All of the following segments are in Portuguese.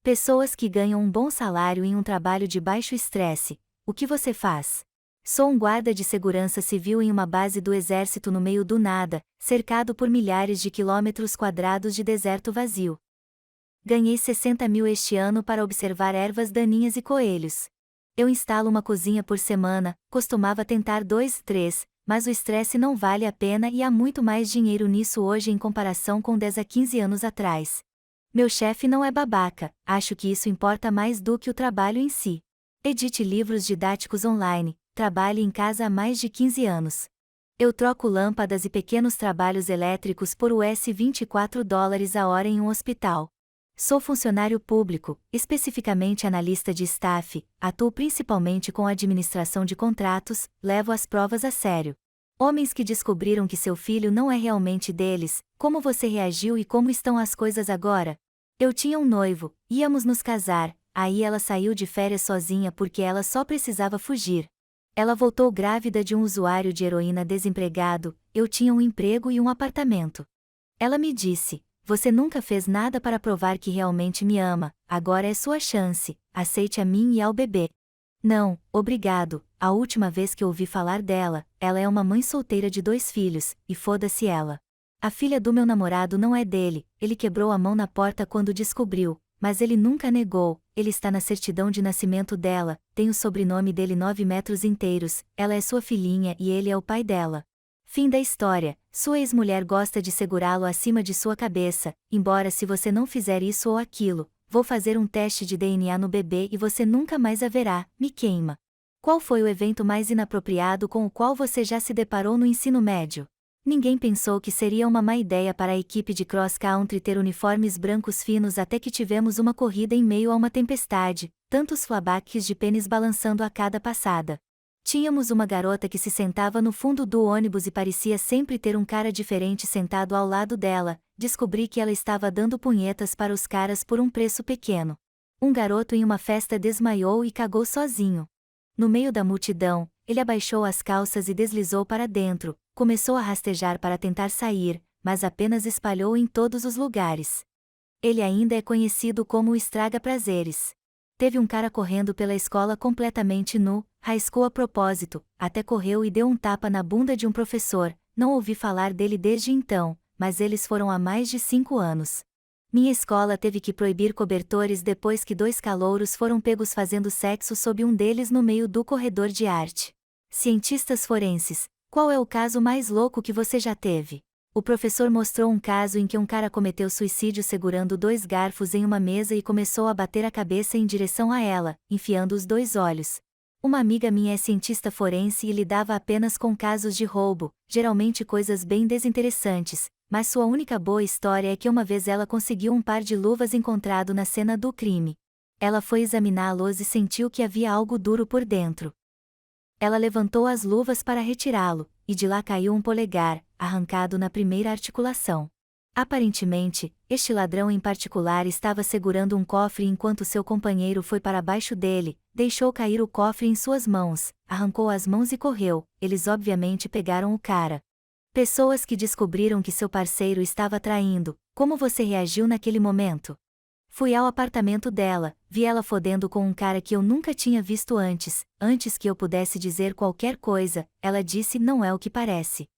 Pessoas que ganham um bom salário em um trabalho de baixo estresse. O que você faz? Sou um guarda de segurança civil em uma base do exército no meio do nada, cercado por milhares de quilômetros quadrados de deserto vazio. Ganhei 60 mil este ano para observar ervas daninhas e coelhos. Eu instalo uma cozinha por semana, costumava tentar 2, 3, mas o estresse não vale a pena e há muito mais dinheiro nisso hoje em comparação com 10 a 15 anos atrás. Meu chefe não é babaca, acho que isso importa mais do que o trabalho em si. Edite livros didáticos online, trabalhe em casa há mais de 15 anos. Eu troco lâmpadas e pequenos trabalhos elétricos por US$ 24 a hora em um hospital. Sou funcionário público, especificamente analista de staff, atuo principalmente com a administração de contratos, levo as provas a sério. Homens que descobriram que seu filho não é realmente deles, como você reagiu e como estão as coisas agora? Eu tinha um noivo, íamos nos casar, aí ela saiu de férias sozinha porque ela só precisava fugir. Ela voltou grávida de um usuário de heroína desempregado, eu tinha um emprego e um apartamento. Ela me disse: "Você nunca fez nada para provar que realmente me ama, agora é sua chance, aceite a mim e ao bebê." Não, obrigado, a última vez que ouvi falar dela, ela é uma mãe solteira de 2 filhos, e foda-se ela. A filha do meu namorado não é dele, ele quebrou a mão na porta quando descobriu, mas ele nunca negou, ele está na certidão de nascimento dela, tem o sobrenome dele 9 metros inteiros, ela é sua filhinha e ele é o pai dela. Fim da história, sua ex-mulher gosta de segurá-lo acima de sua cabeça, embora se você não fizer isso ou aquilo, vou fazer um teste de DNA no bebê e você nunca mais a verá, me queima. Qual foi o evento mais inapropriado com o qual você já se deparou no ensino médio? Ninguém pensou que seria uma má ideia para a equipe de cross-country ter uniformes brancos finos até que tivemos uma corrida em meio a uma tempestade, tantos flabaques de pênis balançando a cada passada. Tínhamos uma garota que se sentava no fundo do ônibus e parecia sempre ter um cara diferente sentado ao lado dela, descobri que ela estava dando punhetas para os caras por um preço pequeno. Um garoto em uma festa desmaiou e cagou sozinho. No meio da multidão, ele abaixou as calças e deslizou para dentro, começou a rastejar para tentar sair, mas apenas espalhou em todos os lugares. Ele ainda é conhecido como o estraga-prazeres. Teve um cara correndo pela escola completamente nu, raiscou a propósito, até correu e deu um tapa na bunda de um professor, não ouvi falar dele desde então, mas eles foram há mais de 5 anos. Minha escola teve que proibir cobertores depois que 2 calouros foram pegos fazendo sexo sob um deles no meio do corredor de arte. Cientistas forenses, qual é o caso mais louco que você já teve? O professor mostrou um caso em que um cara cometeu suicídio segurando 2 garfos em uma mesa e começou a bater a cabeça em direção a ela, enfiando os 2 olhos. Uma amiga minha é cientista forense e lidava apenas com casos de roubo, geralmente coisas bem desinteressantes, mas sua única boa história é que uma vez ela conseguiu um par de luvas encontrado na cena do crime. Ela foi examiná-los e sentiu que havia algo duro por dentro. Ela levantou as luvas para retirá-lo, e de lá caiu um polegar, arrancado na primeira articulação. Aparentemente, este ladrão em particular estava segurando um cofre enquanto seu companheiro foi para baixo dele, deixou cair o cofre em suas mãos, arrancou as mãos e correu, eles obviamente pegaram o cara. Pessoas que descobriram que seu parceiro estava traindo, como você reagiu naquele momento? Fui ao apartamento dela, vi ela fodendo com um cara que eu nunca tinha visto antes que eu pudesse dizer qualquer coisa, ela disse: "Não é o que parece."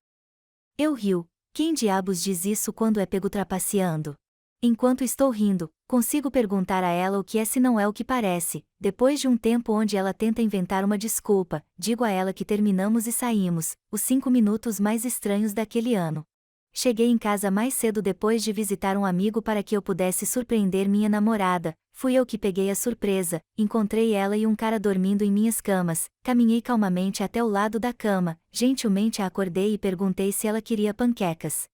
Eu rio. Quem diabos diz isso quando é pego trapaceando? Enquanto estou rindo, consigo perguntar a ela o que é se não é o que parece. Depois de um tempo onde ela tenta inventar uma desculpa, digo a ela que terminamos e saímos, os 5 minutos mais estranhos daquele ano. Cheguei em casa mais cedo depois de visitar um amigo para que eu pudesse surpreender minha namorada. Fui eu que peguei a surpresa, encontrei ela e um cara dormindo em minhas camas, caminhei calmamente até o lado da cama, gentilmente a acordei e perguntei se ela queria panquecas.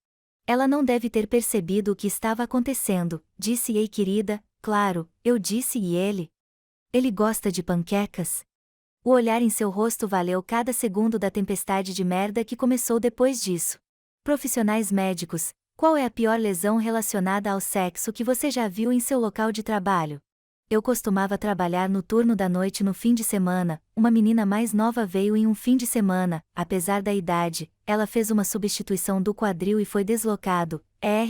Ela não deve ter percebido o que estava acontecendo, disse: "Ei querida, claro", eu disse, e ele? Ele gosta de panquecas? O olhar em seu rosto valeu cada segundo da tempestade de merda que começou depois disso. Profissionais médicos, qual é a pior lesão relacionada ao sexo que você já viu em seu local de trabalho? Eu costumava trabalhar no turno da noite no fim de semana, uma menina mais nova veio em um fim de semana, apesar da idade, ela fez uma substituição do quadril e foi deslocado,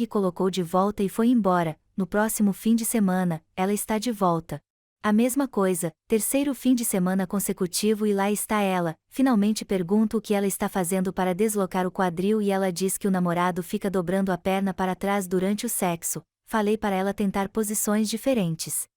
colocou de volta e foi embora, no próximo fim de semana, ela está de volta. A mesma coisa, terceiro fim de semana consecutivo e lá está ela. Finalmente pergunto o que ela está fazendo para deslocar o quadril e ela diz que o namorado fica dobrando a perna para trás durante o sexo. Falei para ela tentar posições diferentes.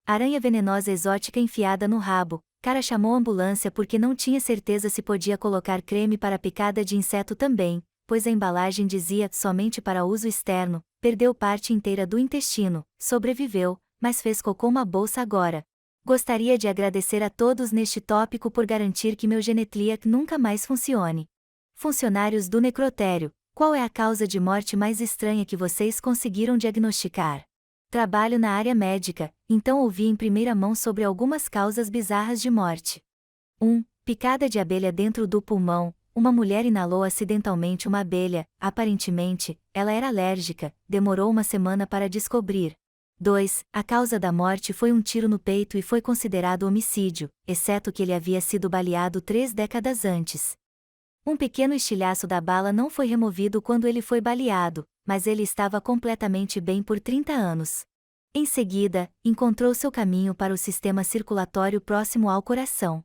Aranha venenosa exótica enfiada no rabo. Cara chamou a ambulância porque não tinha certeza se podia colocar creme para picada de inseto também, pois a embalagem dizia somente para uso externo. Perdeu parte inteira do intestino, sobreviveu, mas fez cocô uma bolsa agora. Gostaria de agradecer a todos neste tópico por garantir que meu Genetliac nunca mais funcione. Funcionários do necrotério, qual é a causa de morte mais estranha que vocês conseguiram diagnosticar? Trabalho na área médica, então ouvi em primeira mão sobre algumas causas bizarras de morte. 1. Picada de abelha dentro do pulmão. Uma mulher inalou acidentalmente uma abelha, aparentemente, ela era alérgica, demorou uma semana para descobrir. 2. A causa da morte foi um tiro no peito e foi considerado homicídio, exceto que ele havia sido baleado 3 décadas antes. Um pequeno estilhaço da bala não foi removido quando ele foi baleado, mas ele estava completamente bem por 30 anos. Em seguida, encontrou seu caminho para o sistema circulatório próximo ao coração.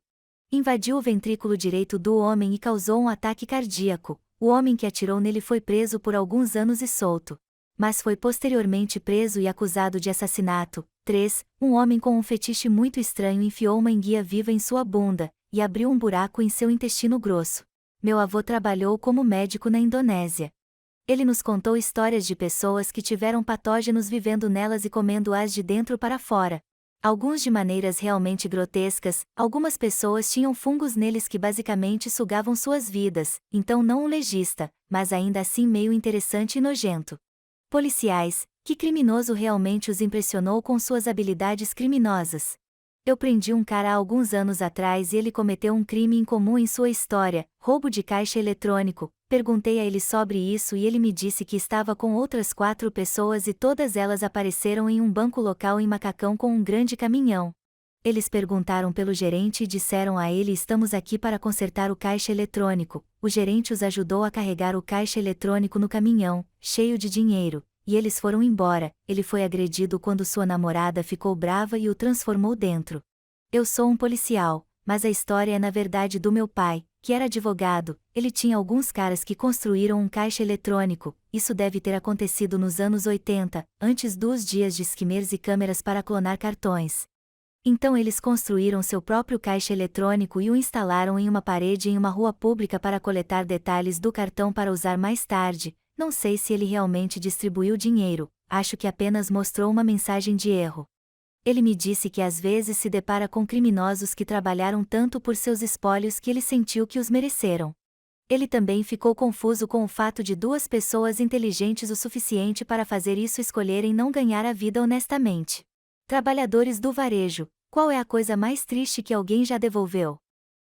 Invadiu o ventrículo direito do homem e causou um ataque cardíaco. O homem que atirou nele foi preso por alguns anos e solto. Mas foi posteriormente preso e acusado de assassinato. 3. Um homem com um fetiche muito estranho enfiou uma enguia viva em sua bunda, e abriu um buraco em seu intestino grosso. Meu avô trabalhou como médico na Indonésia. Ele nos contou histórias de pessoas que tiveram patógenos vivendo nelas e comendo-as de dentro para fora. Alguns de maneiras realmente grotescas, algumas pessoas tinham fungos neles que basicamente sugavam suas vidas, então não um legista, mas ainda assim meio interessante e nojento. Policiais, que criminoso realmente os impressionou com suas habilidades criminosas? Eu prendi um cara há alguns anos atrás e ele cometeu um crime incomum em sua história, roubo de caixa eletrônico. Perguntei a ele sobre isso e ele me disse que estava com outras 4 pessoas e todas elas apareceram em um banco local em Macacão com um grande caminhão. Eles perguntaram pelo gerente e disseram a ele: estamos aqui para consertar o caixa eletrônico. O gerente os ajudou a carregar o caixa eletrônico no caminhão, cheio de dinheiro. E eles foram embora. Ele foi agredido quando sua namorada ficou brava e o transformou dentro. Eu sou um policial, mas a história é na verdade do meu pai, que era advogado. Ele tinha alguns caras que construíram um caixa eletrônico. Isso deve ter acontecido nos anos 80, antes dos dias de skimmers e câmeras para clonar cartões. Então eles construíram seu próprio caixa eletrônico e o instalaram em uma parede em uma rua pública para coletar detalhes do cartão para usar mais tarde. Não sei se ele realmente distribuiu dinheiro, acho que apenas mostrou uma mensagem de erro. Ele me disse que às vezes se depara com criminosos que trabalharam tanto por seus espólios que ele sentiu que os mereceram. Ele também ficou confuso com o fato de 2 pessoas inteligentes o suficiente para fazer isso escolherem não ganhar a vida honestamente. Trabalhadores do varejo, qual é a coisa mais triste que alguém já devolveu?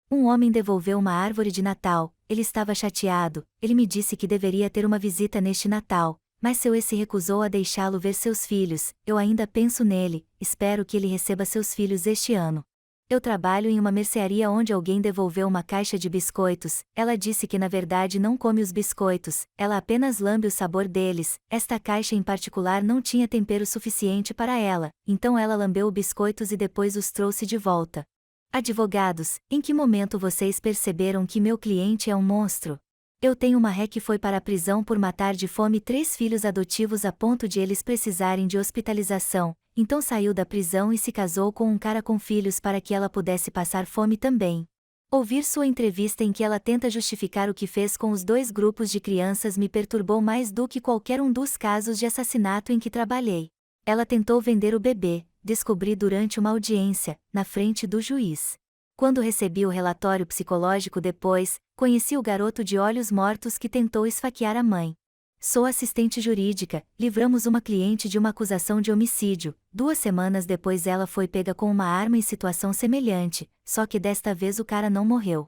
Um homem devolveu uma árvore de Natal. Ele estava chateado, ele me disse que deveria ter uma visita neste Natal, mas seu ex se recusou a deixá-lo ver seus filhos. Eu ainda penso nele, espero que ele receba seus filhos este ano. Eu trabalho em uma mercearia onde alguém devolveu uma caixa de biscoitos. Ela disse que na verdade não come os biscoitos, ela apenas lambe o sabor deles. Esta caixa em particular não tinha tempero suficiente para ela, então ela lambeu os biscoitos e depois os trouxe de volta. Advogados, em que momento vocês perceberam que meu cliente é um monstro? Eu tenho uma ré que foi para a prisão por matar de fome 3 filhos adotivos a ponto de eles precisarem de hospitalização, então saiu da prisão e se casou com um cara com filhos para que ela pudesse passar fome também. Ouvir sua entrevista em que ela tenta justificar o que fez com os 2 grupos de crianças me perturbou mais do que qualquer um dos casos de assassinato em que trabalhei. Ela tentou vender o bebê. Descobri durante uma audiência, na frente do juiz. Quando recebi o relatório psicológico depois, conheci o garoto de olhos mortos que tentou esfaquear a mãe. Sou assistente jurídica, livramos uma cliente de uma acusação de homicídio. 2 semanas depois ela foi pega com uma arma em situação semelhante, só que desta vez o cara não morreu.